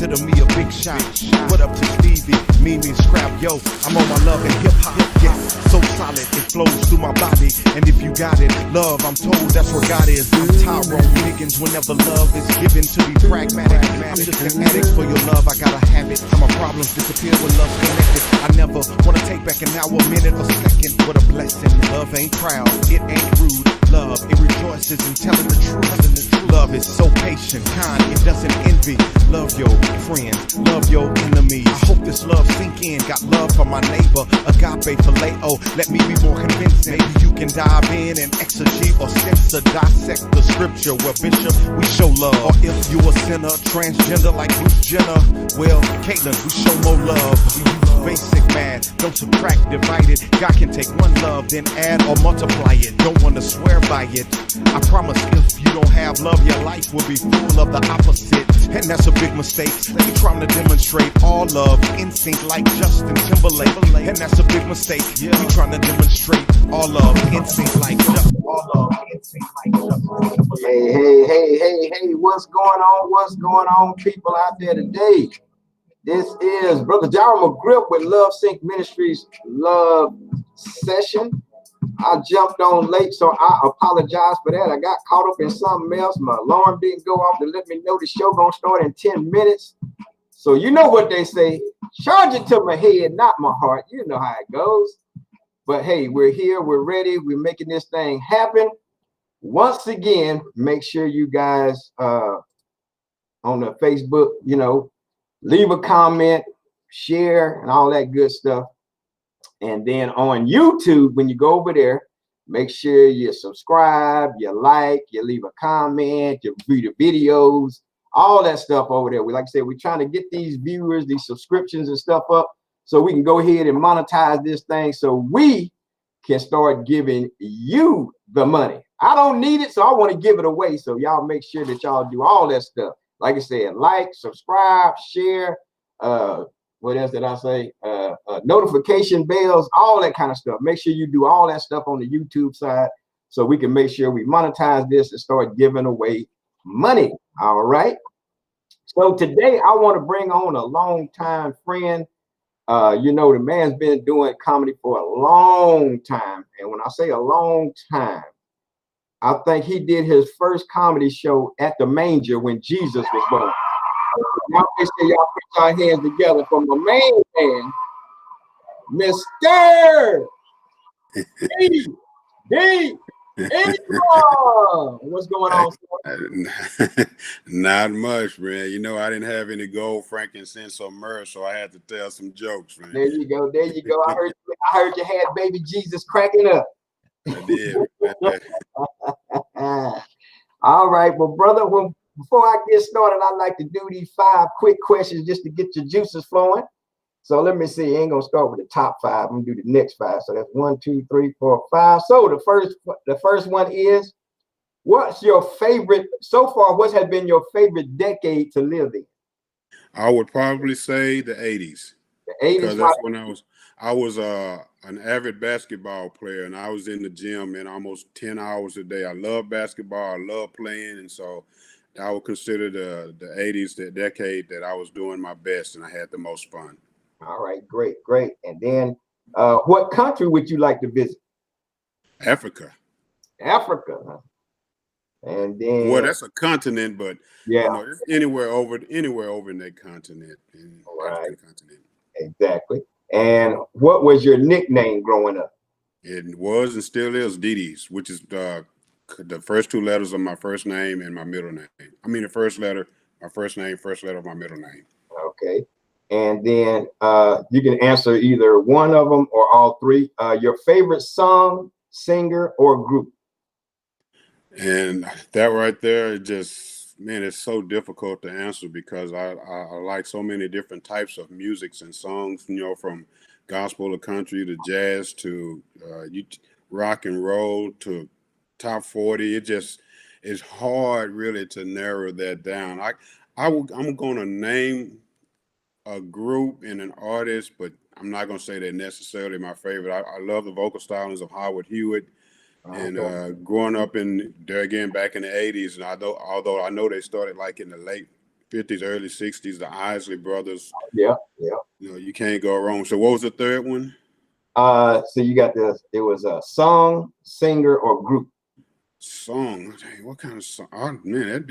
consider me a big shot. What up to Stevie, Mimi, Scrap, yo, I'm on my love and hip hop. Yes, so solid, it flows through my body. And if you got it, love, I'm told that's where God is. I'm Tyrone Higgins, whenever love is given to be pragmatic. I'm just an addict for your love, I gotta have it. My problems disappear when love's connected. I never wanna take back an hour, minute, or second. What a blessing, love ain't proud, it ain't rude. Love, it rejoices in telling the truth. Love is so patient, kind, it doesn't envy. Love your friends, love your enemies. I hope this love sink in. Got love for my neighbor, agape phileo. Let me be more convincing. Maybe you can dive in and exegete or censor, dissect the scripture where Bishop we show love. Or if you a sinner, transgender like Bruce Jenner, well, Caitlyn, we show more love. We use basic math, don't subtract, divide it. God can take one love, then add or multiply it. Don't wanna swear by it. I promise if you don't have love, your life will be full of the opposite. And that's a big mistake. You trying to demonstrate all love in sync like Justin Timberlake. And that's a big mistake. You trying to demonstrate all love in sync like Justin. Hey, what's going on? What's going on, people out there today? This is Brother Jarrell McGriff with Love Sync Ministries Love Session. I jumped on late, so I apologize for that. I got caught up in something else. My alarm didn't go off to let me know the show gonna start in 10 minutes. So you know what they say, charge it to my head, not my heart. You know how it goes. But hey, we're here, we're ready, we're making this thing happen. Once again, make sure you guys on the Facebook, leave a comment, share, and all that good stuff. And then on YouTube, when you go over there, make sure you subscribe, you like, you leave a comment, you view the videos, all that stuff over there. Like I said, we're trying to get these viewers, these subscriptions and stuff up so we can go ahead and monetize this thing so we can start giving you the money. I don't need it, so I want to give it away. So y'all make sure that y'all do all that stuff. Like I said, like, subscribe, share, what else did I say? Notification bells, all that kind of stuff. Make sure you do all that stuff on the YouTube side so we can make sure we monetize this and start giving away money. All right. So today I want to bring on a longtime friend. The man's been doing comedy for a long time. And when I say a long time, I think he did his first comedy show at the manger when Jesus was born. Now they say y'all put our hands together for my main man, Mr. D. What's going on, sir? Not much, man. I didn't have any gold, frankincense, or myrrh, so I had to tell some jokes, man. There you go. I heard you had baby Jesus cracking up. I did. All right, well, brother, before I get started, I'd like to do these 5 quick questions just to get your juices flowing. So let me see. I ain't gonna start with the top 5. I'm gonna do the next 5. So that's 1, 2, 3, 4, 5. So the first one is, what's your favorite so far? What has been your favorite decade to live in? I would probably say the 80s. The 80s. Because that's when I was an avid basketball player, and I was in the gym in almost 10 hours a day. I love basketball. I love playing, and so I would consider the 80s the decade that I was doing my best and I had the most fun. All right, great. And then what country would you like to visit? Africa. Huh? And then that's a continent, but it's anywhere over in that continent. Right. Continent. Exactly. And what was your nickname growing up? It was and still is Didi's, which is the first 2 letters of my first name and my middle name. I mean, the first letter, my first name, first letter of my middle name. Okay. And then you can answer either one of them or all 3. Your favorite song, singer, or group? And that right there, it's so difficult to answer because I like so many different types of musics and songs, from gospel to country to jazz to rock and roll to top 40. It's hard really to narrow that down. I'm going to name a group and an artist, but I'm not going to say they're necessarily my favorite. I love the vocal stylings of Howard Hewitt. And growing up back in the 80s, and although I know they started like in the late 50s, early 60s, the Isley Brothers. Yeah, yeah. You know, you can't go wrong. So what was the third one? So you got it was a song, singer, or group. Song. Dang, what kind of song? Oh, man,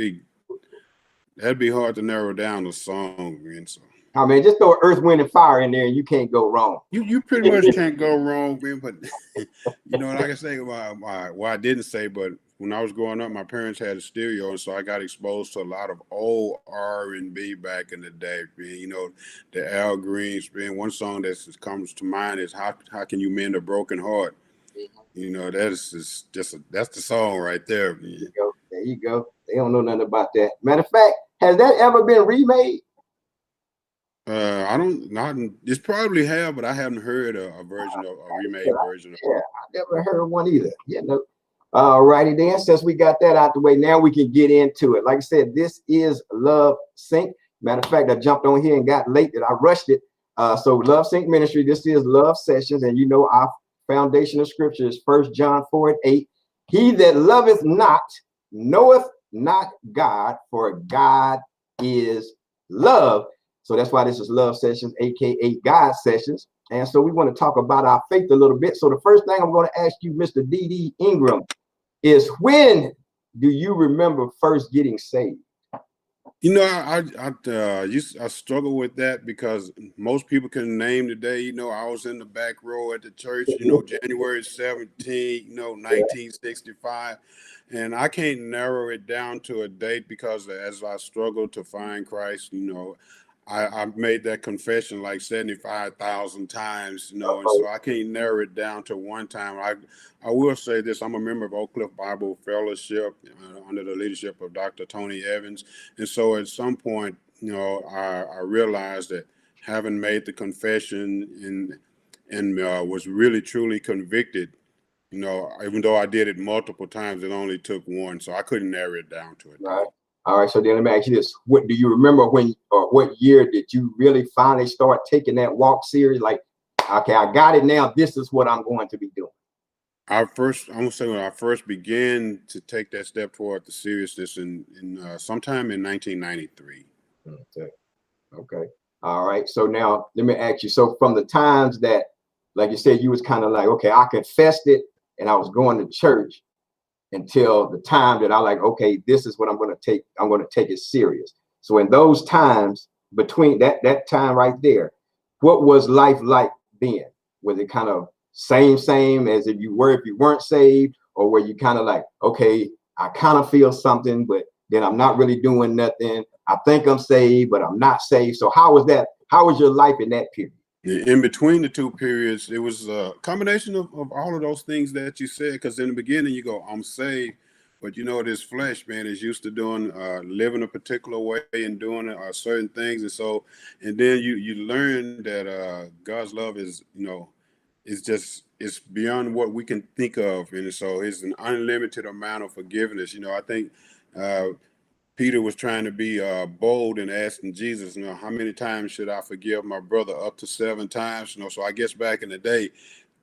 that'd be hard to narrow down the song, man. So I mean, just throw Earth, Wind, and Fire in there, and you can't go wrong. you pretty much can't go wrong, man. But you know, like I say, well, I didn't say, but when I was growing up, my parents had a stereo, and so I got exposed to a lot of old R&B back in the day. Man. You know, the Al Greens. Man, one song that comes to mind is "How Can You Mend a Broken Heart." You know, that's the song right there. Man. There you go. There you go. They don't know nothing about that. Matter of fact, has that ever been remade? I don't. Not. It's probably have, but I haven't heard a version of a remade version of. Yeah, I never heard one either. Yeah, no. All righty then. Since we got that out the way, now we can get into it. Like I said, this is Love Sync. Matter of fact, I jumped on here and got late that I rushed it. So Love Sync Ministry. This is Love Sessions, and you know our foundation of scripture is 1 John 4:8. He that loveth not knoweth not God, for God is love. So that's why this is Love Sessions, aka God Sessions. And so we want to talk about our faith a little bit. So the first thing I'm going to ask you, Mr. D.D. Ingram, is when do you remember first getting saved? You know, I struggle with that because most people can name the day. You know, I was in the back row at the church, you know, January 17, 1965. And I can't narrow it down to a date because as I struggle to find Christ, you know, I've made that confession like 75,000 times, you know, and so I can't narrow it down to one time. I will say this: I'm a member of Oak Cliff Bible Fellowship under the leadership of Dr. Tony Evans, and so at some point, you know, I realized that having made the confession and was really truly convicted, you know, even though I did it multiple times, it only took one, so I couldn't narrow it down to it. Right. All right, so then let me ask you this. What do you remember when or what year did you really finally start taking that walk serious? Like, okay, I got it now. This is what I'm going to be doing. I'm gonna say when I first began to take that step toward the seriousness in sometime in 1993. Okay. All right. So now let me ask you. So from the times that, like you said, you was kind of like, okay, I confessed it and I was going to church, until the time that I like, okay, this is what I'm going to take. I'm going to take it serious. So in those times, between that time right there, what was life like then? Was it kind of same as if you weren't saved, or were you kind of like, okay, I kind of feel something, but then I'm not really doing nothing. I think I'm saved, but I'm not saved. So how was that? How was your life in that period? In between the two periods, it was a combination of all of those things that you said. Because in the beginning, you go, I'm saved, but you know, this flesh, man, is used to doing, living a particular way and doing certain things. And so, and then you learn that God's love is, you know, it's beyond what we can think of. And so it's an unlimited amount of forgiveness. You know, I think Peter was trying to be bold and asking Jesus, you know, how many times should I forgive my brother? Up to 7 times, you know. So I guess back in the day,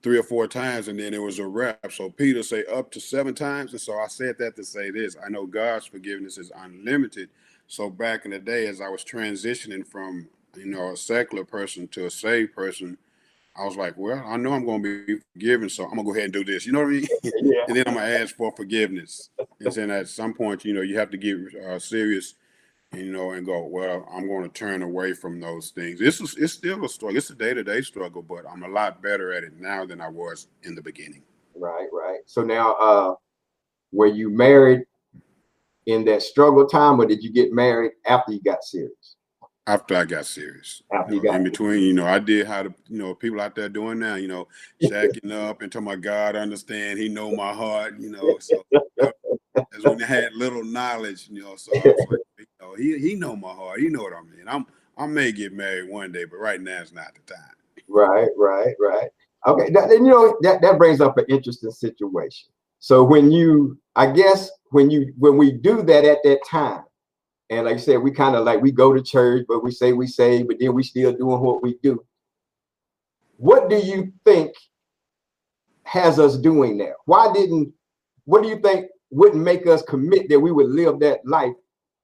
3 or 4 times, and then it was a wrap. So Peter say up to 7 times. And so I said that to say this: I know God's forgiveness is unlimited. So back in the day, as I was transitioning from, you know, a secular person to a saved person, I was like, well, I know I'm going to be forgiven, so I'm going to go ahead and do this. You know what I mean? Yeah. And then I'm going to ask for forgiveness. And then at some point, you know, you have to get serious, you know, and go, well, I'm going to turn away from those things. It's still a struggle. It's a day-to-day struggle, but I'm a lot better at it now than I was in the beginning. Right. So now, were you married in that struggle time, or did you get married after you got serious? After I got serious. After you know, in between, you know, I did how the, you know, people out there doing now, you know, shacking up and telling my God understand, he know my heart, you know. So that's when I had little knowledge, you know. So I was like, you know, he know my heart, he know what I mean. I may get married one day, but right now is not the time. Right. Okay, you know, that brings up an interesting situation. So when we do that at that time, and like I said, we kind of like, we go to church, but we say we saved, but then we still doing what we do. What do you think has us doing that? What do you think wouldn't make us commit that we would live that life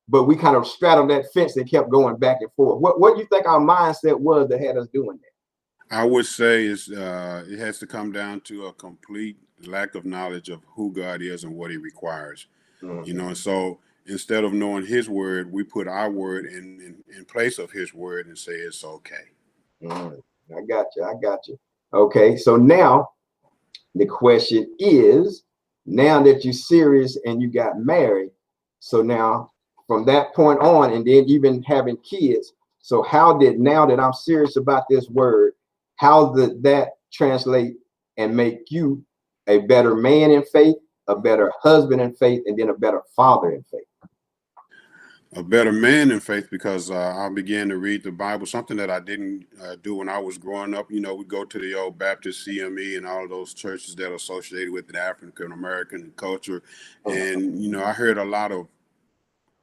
but we kind of straddled that fence and kept going back and forth. What do you think our mindset was that had us doing that? I would say it has to come down to a complete lack of knowledge of who God is and what He requires. You know, and so instead of knowing His word, we put our word in place of His word and say it's okay. I got you. Okay, so now the question is, now that you're serious and you got married, so now from that point on, and then even having kids, so how did, now that I'm serious about this word, how did that translate and make you a better man in faith, a better husband in faith, and then a better father in faith? A better man in faith, because I began to read the Bible, something that I didn't do when I was growing up. You know, we go to the old Baptist CME and all of those churches that are associated with the African American culture. And, you know, I heard a lot of,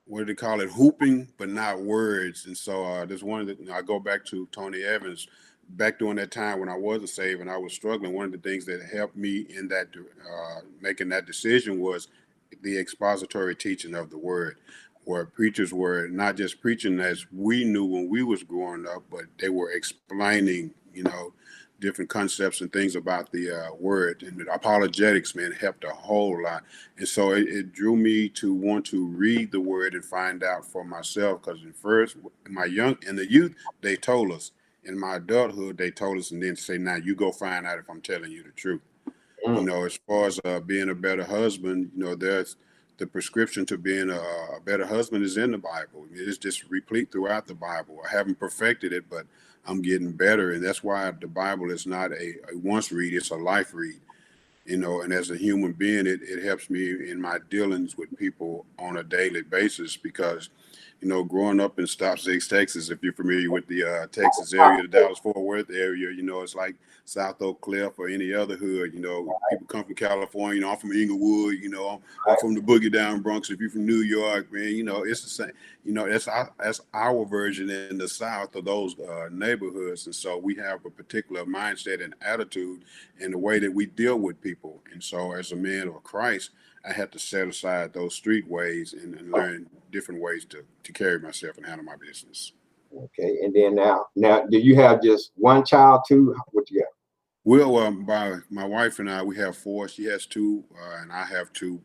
what do they call it, hooping, but not words. And so there's one that, you know, I go back to Tony Evans. Back during that time when I wasn't saved and I was struggling, one of the things that helped me in that making that decision was the expository teaching of the word, where preachers were not just preaching as we knew when we was growing up, but they were explaining, you know, different concepts and things about the word. And the apologetics, man, helped a whole lot. And so it drew me to want to read the word and find out for myself, because at first, in the youth, they told us. In my adulthood, they told us, and then say, now you go find out if I'm telling you the truth. You know, as far as being a better husband, you know, there's the prescription to being a better husband is in the Bible. It's just replete throughout the Bible. I haven't perfected it, but I'm getting better. And that's why the Bible is not a once read, it's a life read. You know, and as a human being, it helps me in my dealings with people on a daily basis, because, you know, growing up in Stop Six, Texas, if you're familiar with the Texas area, the Dallas-Fort Worth area, you know, it's like South Oak Cliff or any other hood. You know, people come from California, you know, I'm from Inglewood, you know, I'm from the Boogie Down Bronx. If you're from New York, man, you know, it's the same. You know, that's our version in the South of those neighborhoods. And so we have a particular mindset and attitude in the way that we deal with people. And so as a man of Christ, I had to set aside those street ways and learn different ways to carry myself and handle my business. Okay, and then now, do you have just one child, two? What you got? Well, by my wife and I, we have four. She has two, and I have two.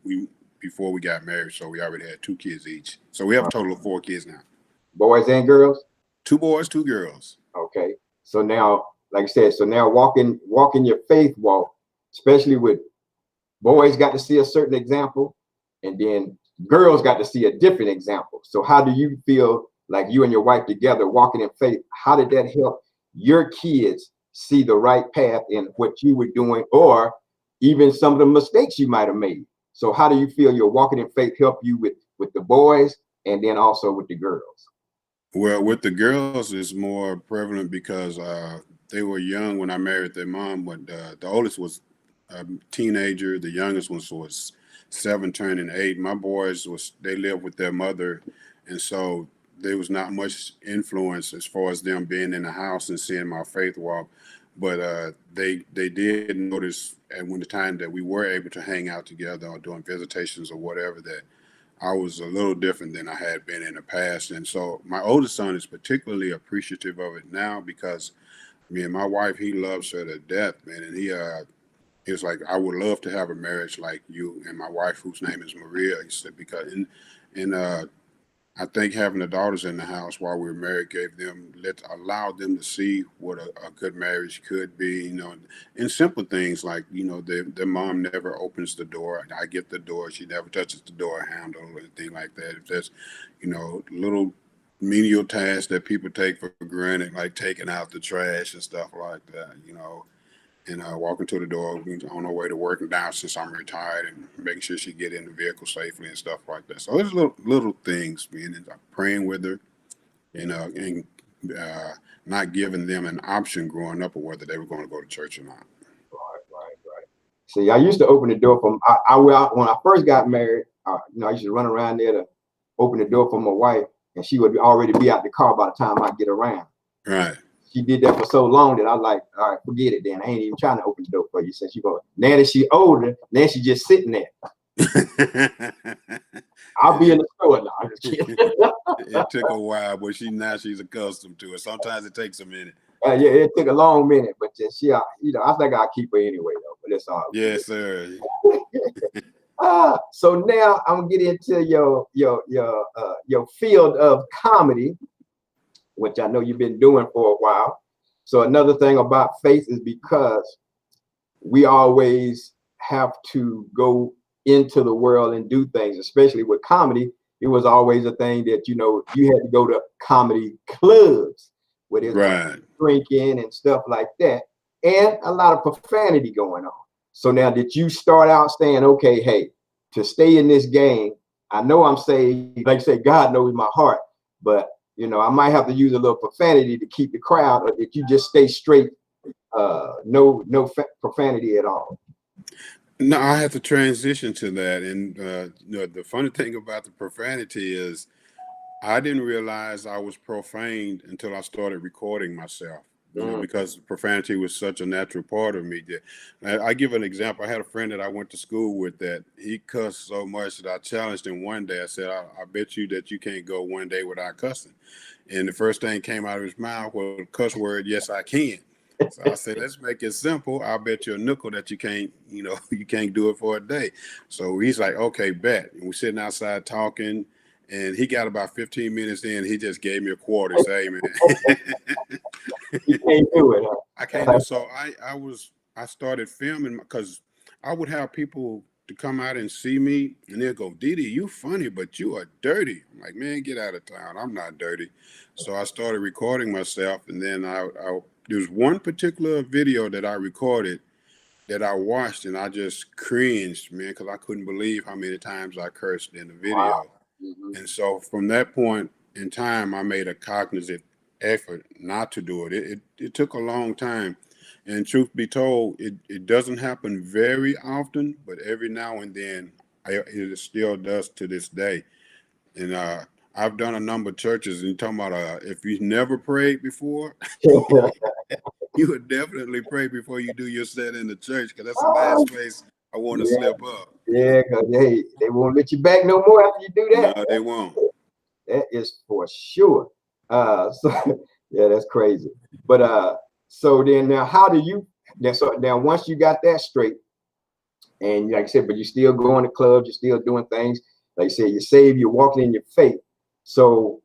Before we got married, so we already had 2 kids each. So we have a total of 4 kids now. Boys and girls? 2 boys, 2 girls. Okay, so now, like I said, so now walking your faith walk, especially with boys got to see a certain example, and then girls got to see a different example. So how do you feel like you and your wife together walking in faith? How did that help your kids see the right path in what you were doing, or even some of the mistakes you might have made? So how do you feel your walking in faith help you with the boys and then also with the girls? Well, with the girls, it's more prevalent because they were young when I married their mom, but the oldest was a teenager. The youngest one was 7 turning 8. My boys they lived with their mother, and so there was not much influence as far as them being in the house and seeing my faith walk. But they did notice, and when the time that we were able to hang out together or doing visitations or whatever, that I was a little different than I had been in the past. And so my oldest son is particularly appreciative of it now, because me and my wife, he loves her to death, man. And he was like, I would love to have a marriage like you and my wife, whose name is Maria. He said, because I think having the daughters in the house while we were married allowed them to see what a good marriage could be, you know, and simple things like, you know, their mom never opens the door. I get the door. She never touches the door handle or anything like that. If there's, you know, little menial tasks that people take for granted, like taking out the trash and stuff like that, you know, and walking to the door on our way to work, and down since I'm retired, and making sure she get in the vehicle safely and stuff like that. So there's little things, man, and praying with her, and not giving them an option growing up of whether they were going to go to church or not. Right. See, I used to open the door from when I first got married. You know, I used to run around there to open the door for my wife, and she would already be out the car by the time I get around. Right. She did that for so long that I was like, all right, forget it then. I ain't even trying to open the door for you. Since you go, now that she older, now she just sitting there. I'll be in the store now. I'm just kidding. It took a while, but she's accustomed to it. Sometimes it takes a minute. Yeah, it took a long minute, but she, I think I'll keep her anyway though. But it's all good. Yes, sir. So now I'm gonna get into your field of comedy, which I know you've been doing for a while. So another thing about faith is because we always have to go into the world and do things, especially with comedy. It was always a thing that, you had to go to comedy clubs where there's Right. drinking and stuff like that, and a lot of profanity going on. So now did you start out saying, okay, hey, to stay in this game, I know I'm saying, like I say, God knows my heart, but I might have to use a little profanity to keep the crowd, or did you just stay straight, no profanity at all? No, I have to transition to that. And the funny thing about the profanity is I didn't realize I was profaned until I started recording myself. Because profanity was such a natural part of me. I give an example. I had a friend that I went to school with that he cussed so much that I challenged him one day. I said, I bet you that you can't go one day without cussing. And the first thing came out of his mouth was a cuss word, yes, I can. So I said, let's make it simple. I'll bet you a nickel that you can't, you can't do it for a day. So he's like, okay, bet. And we're sitting outside talking. And he got about 15 minutes in. He just gave me a quarter. Say, hey, man. You can't do it. Huh? I can't do. So I started filming because I would have people to come out and see me, and they'll go, Didi, you funny, but you are dirty. I'm like, man, get out of town. I'm not dirty. So I started recording myself, and then there's one particular video that I recorded that I watched, and I just cringed, man, because I couldn't believe how many times I cursed in the video. Wow. And so from that point in time, I made a cognizant effort not to do it. It took a long time. And truth be told, it doesn't happen very often, but every now and then it still does to this day. And I've done a number of churches, and you're talking about if you've never prayed before, you would definitely pray before you do your set in the church, because that's the last place I want to slip up. Yeah, because they won't let you back no more after you do that. No, they won't. That is for sure. So yeah, that's crazy. But so then now, how do you now once you got that straight, and like I said, but you're still going to clubs, you're still doing things, like you said, you're saved, you're walking in your faith. So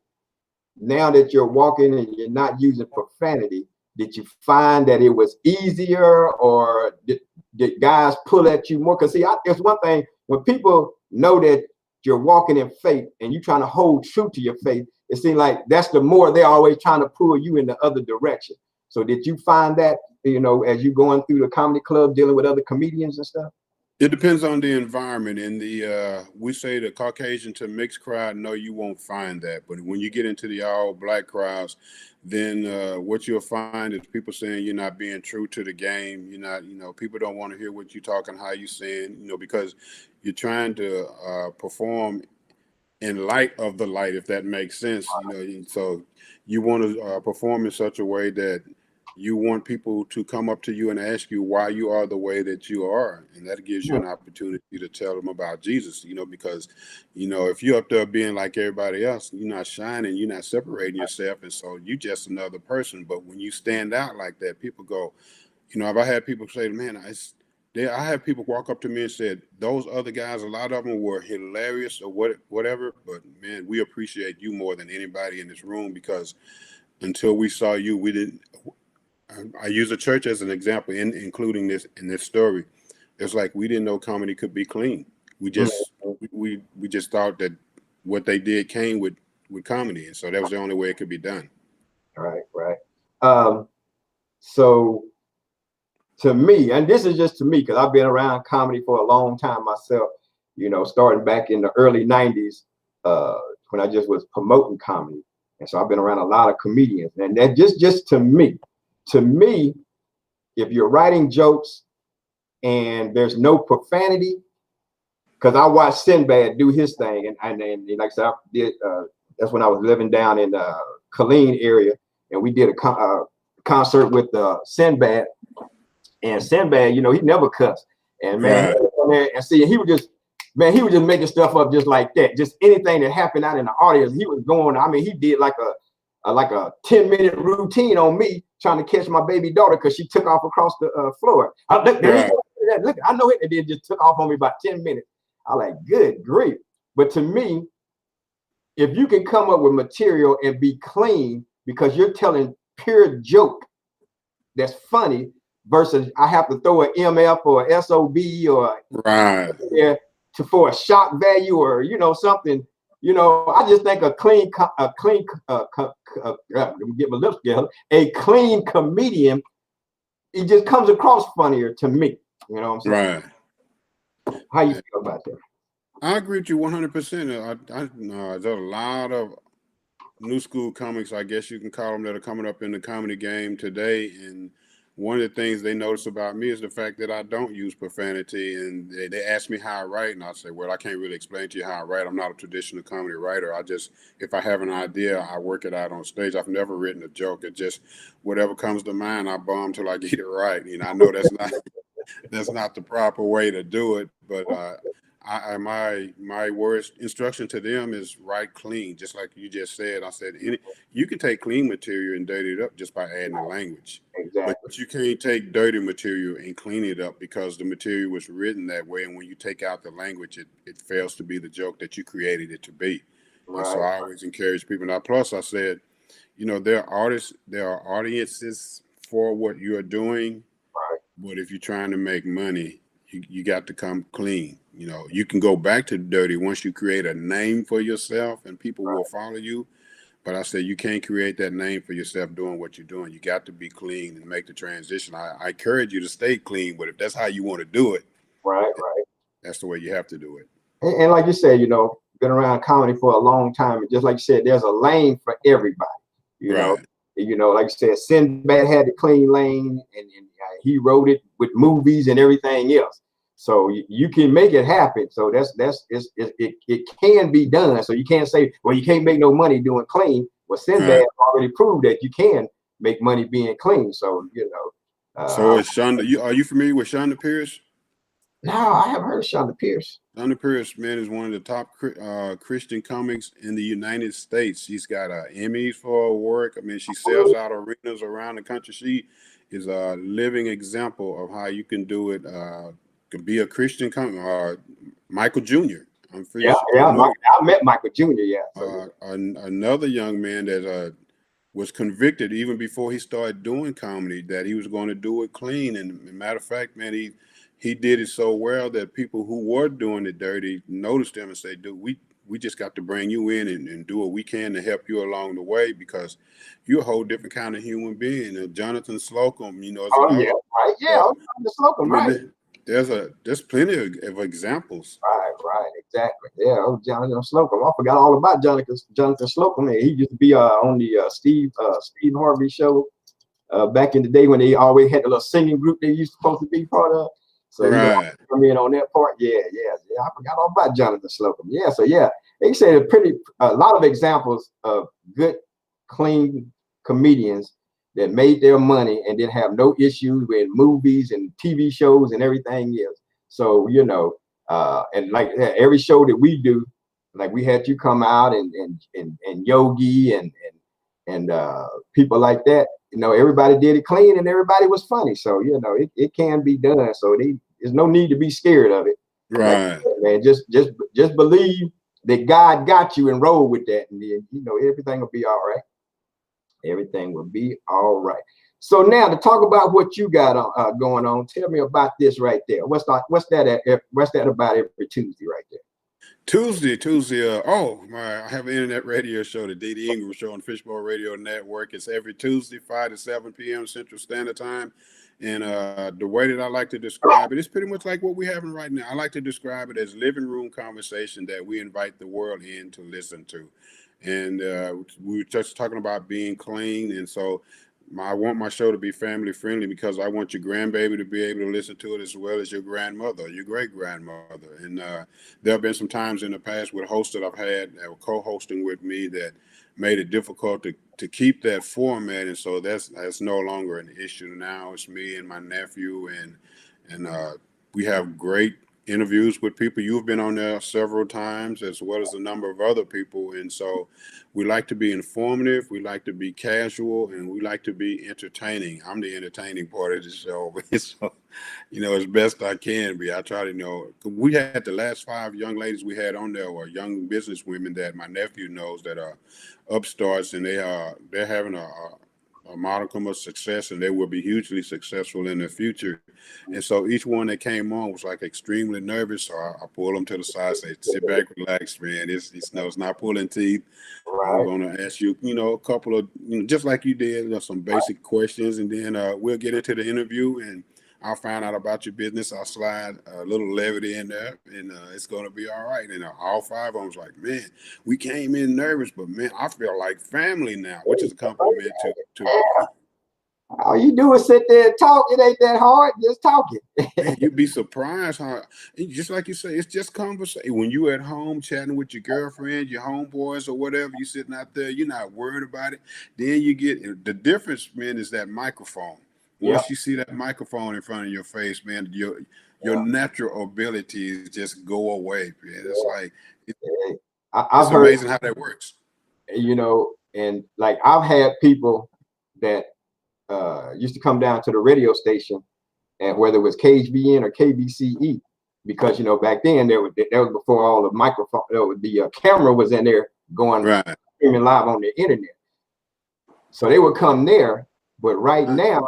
now that you're walking and you're not using profanity, did you find that it was easier, or did guys pull at you more? Because see, it's one thing when people know that you're walking in faith and you're trying to hold true to your faith, it seems like that's the more they're always trying to pull you in the other direction. So did you find that, as you going through the comedy club dealing with other comedians and stuff? It depends on the environment. In we say the Caucasian to mixed crowd, no, you won't find that. But when you get into the all black crowds, then what you'll find is people saying you're not being true to the game. You're not, people don't want to hear what you're talking, how you saying, because you're trying to perform in light of the light, if that makes sense. So you want to perform in such a way that you want people to come up to you and ask you why you are the way that you are. And that gives you an opportunity to tell them about Jesus, because, if you're up there being like everybody else, you're not shining, you're not separating yourself. And so you're just another person. But when you stand out like that, people go, if I had people say, man, I have people walk up to me and said, those other guys, a lot of them were hilarious or whatever. But man, we appreciate you more than anybody in this room, because until we saw you, we didn't. I use a church as an example, including this in this story. It's like we didn't know comedy could be clean. We just we just thought that what they did came with comedy, and so that was the only way it could be done. Right. So to me, and this is just to me, because I've been around comedy for a long time myself. Starting back in the early '90s when I just was promoting comedy, and so I've been around a lot of comedians, and that just to me. To me, if you're writing jokes and there's no profanity, because I watched Sinbad do his thing, and like I said, I did. That's when I was living down in the Killeen area, and we did a concert with Sinbad. And Sinbad, he never cussed. And man, and see, he would just Man, he was just making stuff up just like that. Just anything that happened out in the audience, he was going. I mean, he did like a 10-minute routine on me trying to catch my baby daughter because she took off across the floor. Look, I know it, and then just took off on me about 10 minutes. I like, good grief. But to me, if you can come up with material and be clean because you're telling pure joke that's funny versus I have to throw an MF or a SOB or right for a shock value or something. I just think let me get my lips together. A clean comedian, it just comes across funnier to me. You know what I'm saying? Right. How you feel about that? I agree with you 100%. There's a lot of new school comics, I guess you can call them, that are coming up in the comedy game today. And one of the things they notice about me is the fact that I don't use profanity. And they ask me how I write, and I say, well, I can't really explain to you how I write. I'm not a traditional comedy writer. If I have an idea, I work it out on stage. I've never written a joke. It just, whatever comes to mind, I bomb till I get it right. I know that's not the proper way to do it, but my worst instruction to them is write clean, just like you just said. I said you can take clean material and dirty it up just by adding the language. Exactly. But you can't take dirty material and clean it up because the material was written that way, and when you take out the language, it fails to be the joke that you created it to be. Right. So I always encourage people. Now, plus I said, there are audiences for what you're doing. Right. But if you're trying to make money, you got to come clean. You can go back to dirty once you create a name for yourself and people will follow you. But I say you can't create that name for yourself doing what you're doing. You got to be clean and make the transition. I encourage you to stay clean, but if that's how you want to do it, right, that's the way you have to do it. And like you said, been around comedy for a long time. And just like you said, there's a lane for everybody. Like you said, Sinbad had the clean lane, and he wrote it with movies and everything else. So you can make it happen. So it can be done. So you can't say, well, you can't make no money doing clean. Well, Sinbad already proved that you can make money being clean. So So is Shonda? Are you familiar with Shonda Pierce? No, I haven't heard of Shonda Pierce. Shonda Pierce, man, is one of the top Christian comics in the United States. She's got Emmys for her work. I mean, she sells out arenas around the country. She is a living example of how you can do it. Could be a Christian comic. Michael Jr. I'm pretty sure. I met Michael Jr. Yeah. Another young man that was convicted even before he started doing comedy that he was going to do it clean. And matter of fact, man, he did it so well that people who were doing it dirty noticed him and said, dude, we just got to bring you in and do what we can to help you along the way because you're a whole different kind of human being. Jonathan Slocum, Slocum, right. There's plenty of examples. Right, exactly. Yeah, Jonathan Slocum. I forgot all about Jonathan Slocum. He used to be on the Steve Harvey show back in the day when they always had the little singing group they used supposed to be part of. So come in on that part. Yeah. I forgot all about Jonathan Slocum. Yeah, so they say a lot of examples of good, clean comedians that made their money and didn't have no issues with movies and TV shows and everything else. So, and like every show that we do, like we had you come out and Yogi and people like that, everybody did it clean and everybody was funny. So, it can be done. So there's no need to be scared of it. Right. Man, just believe that God got you and roll with that. And then, everything will be all right. Everything will be all right. So now to talk about what you got going on, tell me about this right there. What's that about every Tuesday right there? Tuesday. I have an internet radio show, the Dee Dee Ingram Show on Fishbowl Radio Network. It's every Tuesday, 5 to 7 p.m. Central Standard Time. And the way that I like to describe it, it's pretty much like what we're having right now. I like to describe it as living room conversation that we invite the world in to listen to. And we were just talking about being clean. And so I want my show to be family friendly because I want your grandbaby to be able to listen to it as well as your grandmother, your great grandmother. And there have been some times in the past with hosts that I've had that were co-hosting with me that made it difficult to keep that format. And so that's no longer an issue now. It's me and my nephew and we have great interviews with people. You've been on there several times, as well as a number of other people. And so we like to be informative, we like to be casual, and we like to be entertaining. I'm the entertaining part of the show. So, as best I can be. I try to, we had the last 5 young ladies we had on there were young business women that my nephew knows that are upstarts, and they're having a modicum of success, and they will be hugely successful in the future. And so each one that came on was like extremely nervous. So I pulled them to the side, say, sit back, relax, man. It's not pulling teeth. Right. I'm going to ask you, a couple of, just like you did, some basic questions, and then we'll get into the interview, and I'll find out about your business. I'll slide a little levity in there, and it's going to be all right. And all 5 of them was like, man, we came in nervous, but man, I feel like family now, which is a compliment to All you do is sit there and talk. It ain't that hard. Just talking. Man, you'd be surprised how, just like you say, it's just conversation. When you at home chatting with your girlfriend, your homeboys, or whatever, you sitting out there, you're not worried about it. Then you get the difference, man, is that microphone. Once you see that microphone in front of your face, man, your natural abilities just go away, man. It's like it's amazing how that works. And like I've had people that used to come down to the radio station, and whether it was KHBN or KBCE, because back then that was before all the microphone, the camera was in there going streaming live on the internet. So they would come there, but right now.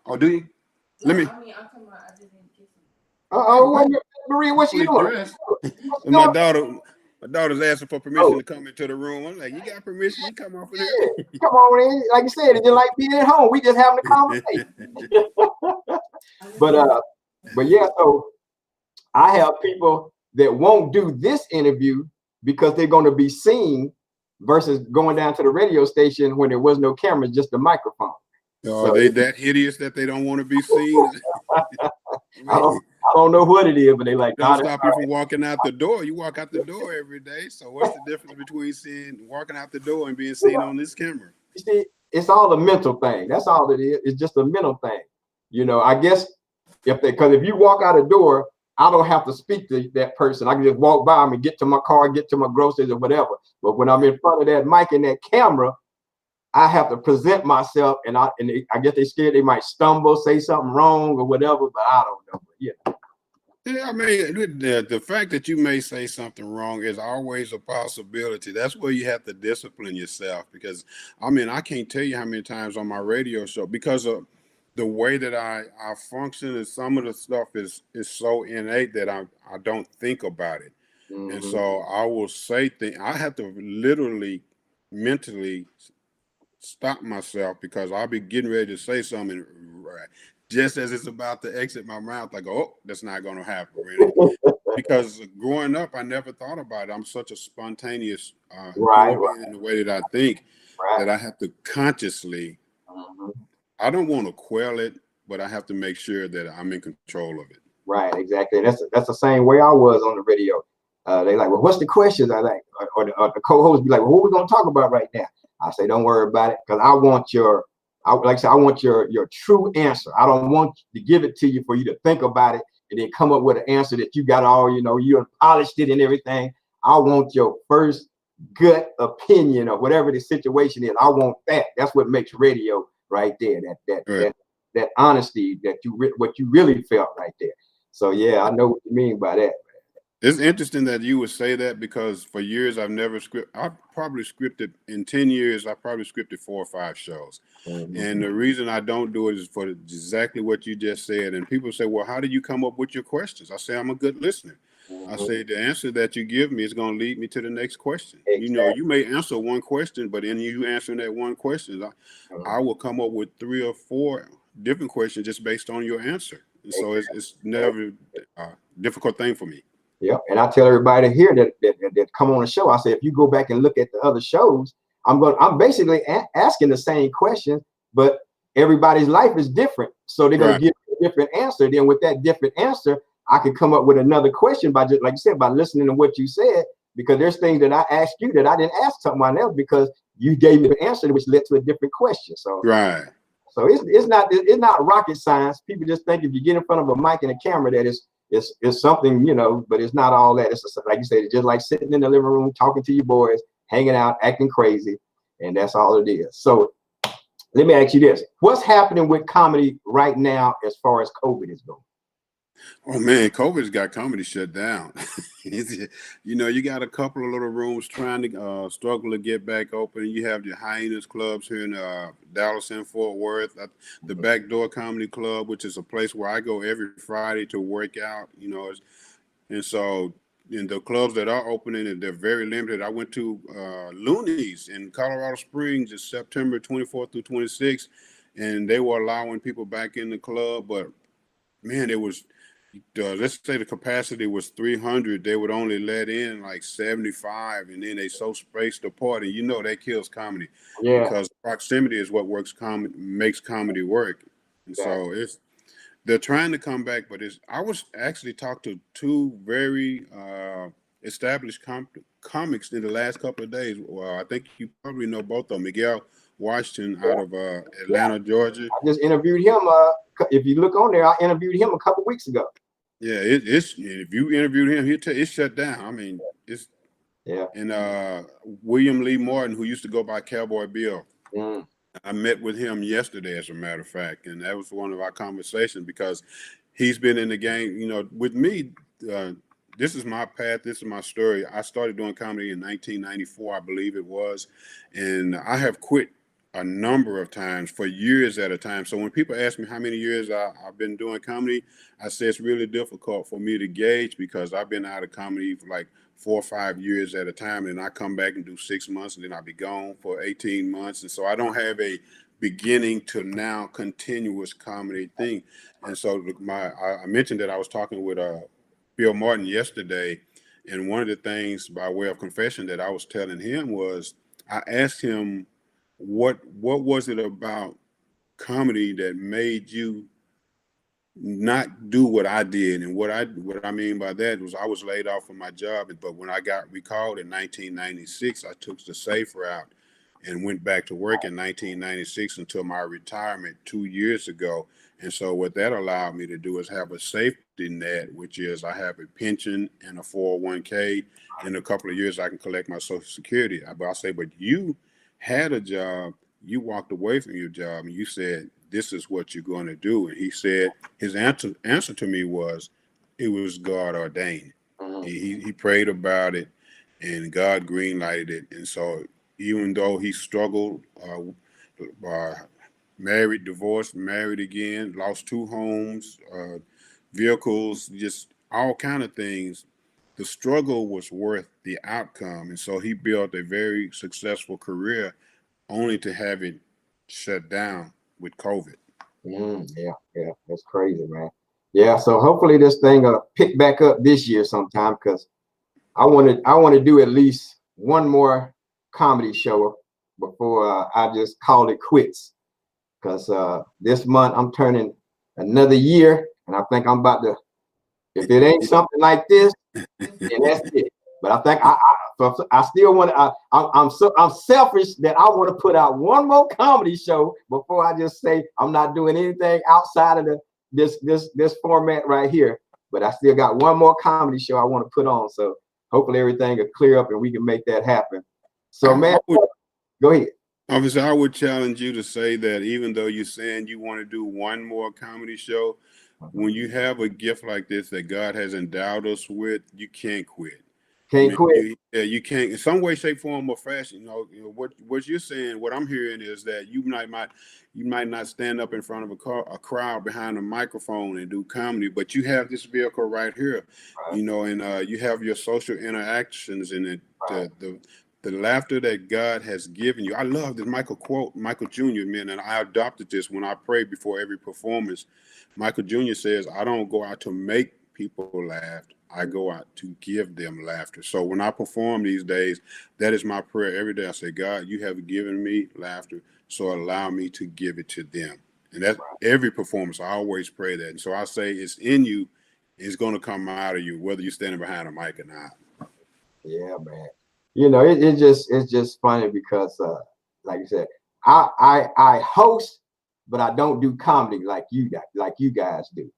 Oh, do you? Let me. Maria, what's she doing? My daughter's asking for permission to come into the room. I'm like, you got permission? You come on for here. Come on in. Like you said, it's just like being at home. We just having a conversation. But yeah, so I have people that won't do this interview because they're going to be seen versus going down to the radio station when there was no camera, just the microphone. Are they that hideous that they don't want to be seen? I don't know what it is, but they like. Don't stop you from walking out the door. You walk out the door every day. So what's the difference between walking out the door and being seen on this camera? You see, it's all a mental thing. That's all it is. It's just a mental thing. I guess because if you walk out a door, I don't have to speak to that person. I can just walk by them and get to my car, get to my groceries or whatever. But when I'm in front of that mic and that camera, I have to present myself, and I guess they're scared they might stumble, say something wrong or whatever, but I don't know. But yeah, I mean, the fact that you may say something wrong is always a possibility. That's where you have to discipline yourself, because I mean, I can't tell you how many times on my radio show, because of the way that I function, and some of the stuff is so innate that I don't think about it. Mm-hmm. And so I will say things. I have to literally mentally stop myself, because I'll be getting ready to say something, just as it's about to exit my mouth, like, oh, that's not going to happen, really. Because growing up, I never thought about it. I'm such a spontaneous in the way that I think, that I have to consciously, I don't want to quell it, but I have to make sure that I'm in control of it. Right, exactly. That's the same way I was on the radio. They like, well, what's the questions? I like, or the co-host be like, well, what are we going to talk about right now? I say, don't worry about it, because I want your true answer. I don't want to give it to you for you to think about it and then come up with an answer that you got all, you polished it and everything. I want your first gut opinion of whatever the situation is. I want that. That's what makes radio right there. That honesty, what you really felt right there. So yeah, I know what you mean by that. It's interesting that you would say that, because for years I've probably scripted, in 10 years, I probably scripted 4 or 5 shows. Mm-hmm. And the reason I don't do it is for exactly what you just said. And people say, well, how do you come up with your questions? I say, I'm a good listener. Mm-hmm. I say, the answer that you give me is going to lead me to the next question. Exactly. You may answer one question, but in you answering that one question, I will come up with 3 or 4 different questions just based on your answer. And so it's never a difficult thing for me. Yeah, and I tell everybody here that come on the show, I say, if you go back and look at the other shows, I'm basically asking the same question, but everybody's life is different. So they're going to give a different answer. Then with that different answer, I can come up with another question by just, like you said, by listening to what you said, because there's things that I asked you that I didn't ask someone else, because you gave me the answer which led to a different question. So So it's not rocket science. People just think if you get in front of a mic and a camera that it's something, you know, but it's not all that. It's like you said, it's just like sitting in the living room talking to your boys, hanging out, acting crazy, and that's all it is. So let me ask you this: what's happening with comedy right now as far as COVID is going? Oh man, COVID's got comedy shut down. You know, you got a couple of little rooms trying to struggle to get back open. You have your Hyenas clubs here in Dallas and Fort Worth, the Backdoor Comedy Club, which is a place where I go every Friday to work out. You know, and so in the clubs that are opening, they're very limited. I went to Looney's in Colorado Springs in September 24th through 26th, and they were allowing people back in the club, but man, it was. Let's say the capacity was 300, they would only let in like 75, and then they so spaced apart, and you know that kills comedy. Yeah, Because proximity is what makes comedy work. And so they're trying to come back, but I was actually talked to two very established comics in the last couple of days. Well, I think you probably know both of them. Miguel Washington out of Atlanta, Georgia. I just interviewed him. If you look on there, I interviewed him a couple weeks ago. Yeah, it's if you interviewed him, he'll tell it's shut down. I mean, it's and William Lee Martin, who used to go by Cowboy Bill. I met with him yesterday, as a matter of fact, and that was one of our conversations because he's been in the game. You know, with me, this is my path. This is my story. I started doing comedy in 1994, I believe it was, and I have quit a number of times for years at a time. So when people ask me how many years I've been doing comedy, I say it's really difficult for me to gauge because I've been out of comedy for like 4 or 5 years at a time, and I come back and do 6 months, and then I'll be gone for 18 months. And so I don't have a beginning to now continuous comedy thing. And so I mentioned that I was talking with Bill Martin yesterday, and one of the things by way of confession that I was telling him was I asked him, what was it about comedy that made you not do what I did? And what I mean by that was I was laid off from my job, but when I got recalled in 1996, I took the safe route and went back to work in 1996 until my retirement 2 years ago. And so what that allowed me to do is have a safety net, which is I have a pension and a 401k. In a couple of years, I can collect my Social Security. But I say, but you had a job, you walked away from your job, and you said, this is what you're going to do. And he said, his answer to me was, it was God ordained. He prayed about it, and God greenlighted it. And so even though he struggled, married, divorced, married again, lost 2 homes, vehicles, just all kind of things, the struggle was worth the outcome. And so he built a very successful career only to have it shut down with COVID. Yeah, that's crazy, man. Yeah, so hopefully this thing will pick back up this year sometime, because I want to do at least one more comedy show before I just call it quits. Because this month I'm turning another year, and I think I'm about to, if it ain't something like this, then that's it. But I think I still want to. I'm selfish that I want to put out one more comedy show before I just say I'm not doing anything outside of this format right here. But I still got one more comedy show I want to put on. So hopefully everything will clear up and we can make that happen. So man, go ahead. Obviously, I would challenge you to say that even though you're saying you want to do one more comedy show, when you have a gift like this that God has endowed us with, you can't quit. Can't quit. You can't, in some way, shape, form, or fashion. You know what you're saying. What I'm hearing is that you might not stand up in front of a crowd behind a microphone and do comedy, but you have this vehicle right here, you know, and you have your social interactions and the laughter that God has given you. I love this Michael Jr., man, and I adopted this when I pray before every performance. Michael Jr. says, I don't go out to make people laugh. I go out to give them laughter. So when I perform these days, that is my prayer every day. I say, God, you have given me laughter, so allow me to give it to them. And that's every performance. I always pray that. And so I say it's in you. It's going to come out of you, whether you're standing behind a mic or not. Yeah, man. You know, it's just funny because, like you said, I host, but I don't do comedy like you guys do.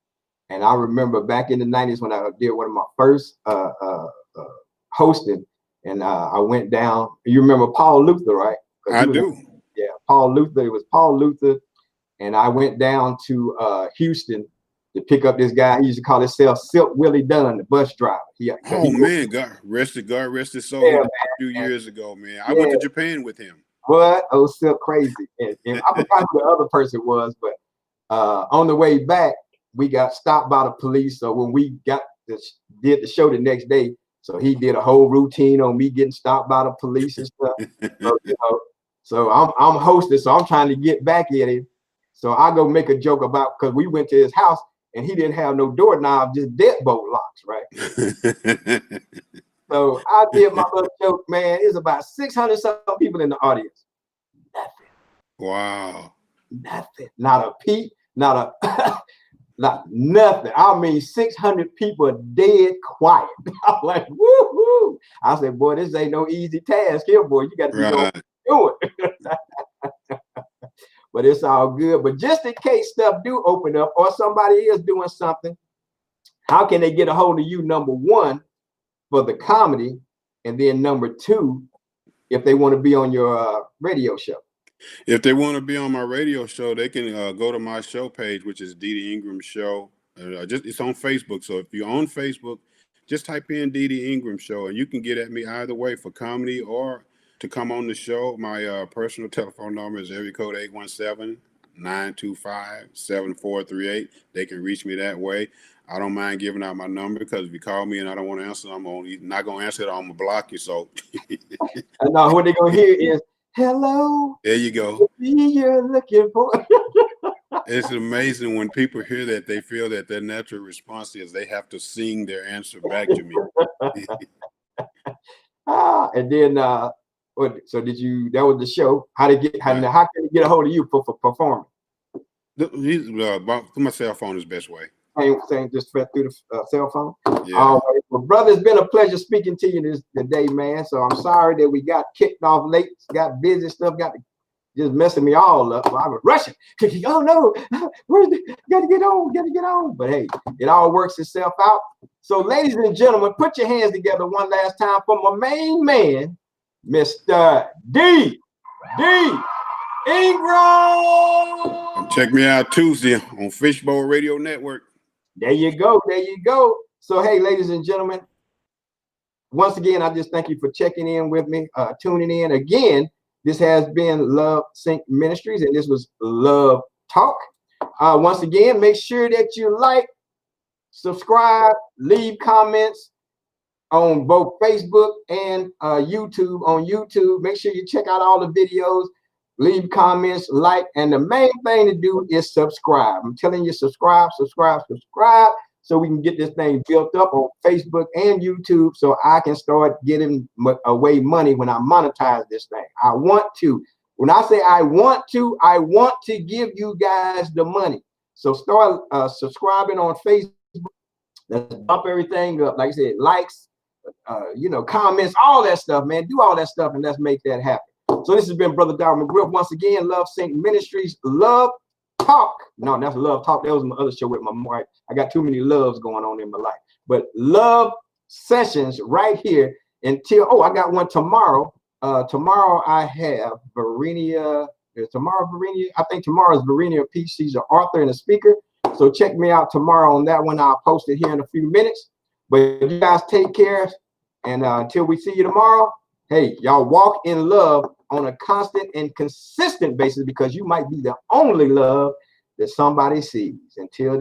And I remember back in the 90s when I did one of my first hosting, and I went down. You remember Paul Luther, right? I do. Yeah, Paul Luther. It was Paul Luther, and I went down to Houston to pick up this guy. He used to call himself Silk Willie Dunn, the bus driver. Man, God rest his soul. Yeah, a few years ago, man. I went to Japan with him. What? Oh, Silk crazy. And I forgot who the other person was, but on the way back, we got stopped by the police. So when we did the show the next day, so he did a whole routine on me getting stopped by the police and stuff. So I'm hosting, so I'm trying to get back at him. So I go make a joke about, because we went to his house and he didn't have no doorknob, just deadbolt locks, right? So I did my little joke, man. It's about 600 something people in the audience. Nothing. Wow. Nothing. Not a peep. Not nothing. I mean, 600 people dead quiet. I'm like, woo-hoo. I said, boy, this ain't no easy task here, boy. You got to be doing it. But it's all good. But just in case stuff do open up or somebody is doing something, how can they get a hold of you? Number one, for the comedy, and then number two, if they want to be on your radio show. If they want to be on my radio show, they can go to my show page, which is Dee Dee Ingram Show. It's on Facebook. So if you're on Facebook, just type in Dee Dee Ingram Show, and you can get at me either way for comedy or to come on the show. My personal telephone number is area code 817-925-7438. They can reach me that way. I don't mind giving out my number, because if you call me and I don't want to answer, I'm not going to answer it. I'm going to block you. So and now what they're going to hear is, hello. There you go. You're looking for. It's amazing when people hear that, they feel that their natural response is they have to sing their answer back to me. And then, so that was the show. How can they get a hold of you for performing? Through my cell phone is the best way. Same just through the cell phone. Yeah. Well, brother, it's been a pleasure speaking to you today, man. So I'm sorry that we got kicked off late, got busy stuff, got just messing me all up. I was rushing. Oh no, gotta get on. But hey, it all works itself out. So, ladies and gentlemen, put your hands together one last time for my main man, Mr. Dee Dee Ingram. Check me out Tuesday on Fishbowl Radio Network. There you go. So, hey, ladies and gentlemen, once again, I just thank you for checking in with me, tuning in. Again, this has been Love Sync Ministries, and this was Love Talk. Once again, make sure that you like, subscribe, leave comments on both Facebook and YouTube. On YouTube, make sure you check out all the videos. Leave comments, like, and the main thing to do is subscribe. I'm telling you, subscribe, so we can get this thing built up on Facebook and YouTube, so I can start getting away money when I monetize this thing. I want to. When I say I want to give you guys the money. So start subscribing on Facebook. Let's bump everything up. Like I said, likes, comments, all that stuff, man. Do all that stuff, and let's make that happen. So this has been Brother Darryl McGriff. Once again, Love Sync Ministries, Love Talk. No, that's Love Talk. That was my other show with my wife. I got too many loves going on in my life. But Love Sessions right here until, I got one tomorrow. Tomorrow I have Verenia. Is tomorrow Verenia? I think tomorrow is Verenia Peace. She's an author and a speaker. So check me out tomorrow on that one. I'll post it here in a few minutes. But you guys take care. And until we see you tomorrow, hey, y'all walk in love on a constant and consistent basis, because you might be the only love that somebody sees. Until then.